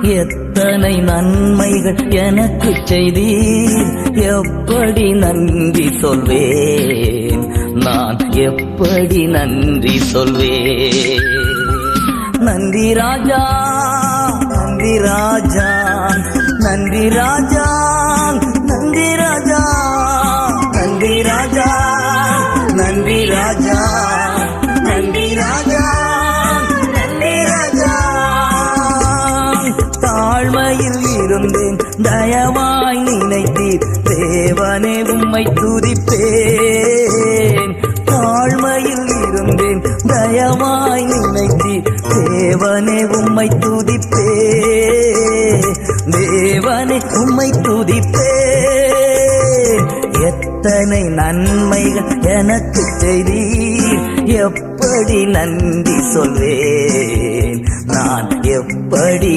எத்தனை நன்மைகள் எனக்கு செய்தீர், எப்படி நன்றி சொல்வேன், நான் எப்படி நன்றி சொல்வேன். நன்றி ராஜா, நன்றி ராஜா, நன்றி ராஜா, நன்றி ராஜா, நன்றி ராஜா, நன்றி ராஜா, நன்றி ராஜா, நன்றி ராஜா. தாழ்மையில் இருந்தேன், தயவாய் நினைத்தீர், தேவனே உம்மை துதிப்பேன். தாழ்மையில் இருந்தேன், தயவாய் நினைத்தீர், தேவனே உம்மை துதிப்பேன், தேவனே உம்மை துதிப்பேன். எத்தனை நன்மைகள் எனக்கு செய்தீர், எப்படி நன்றி சொல்வேன், நான் எப்படி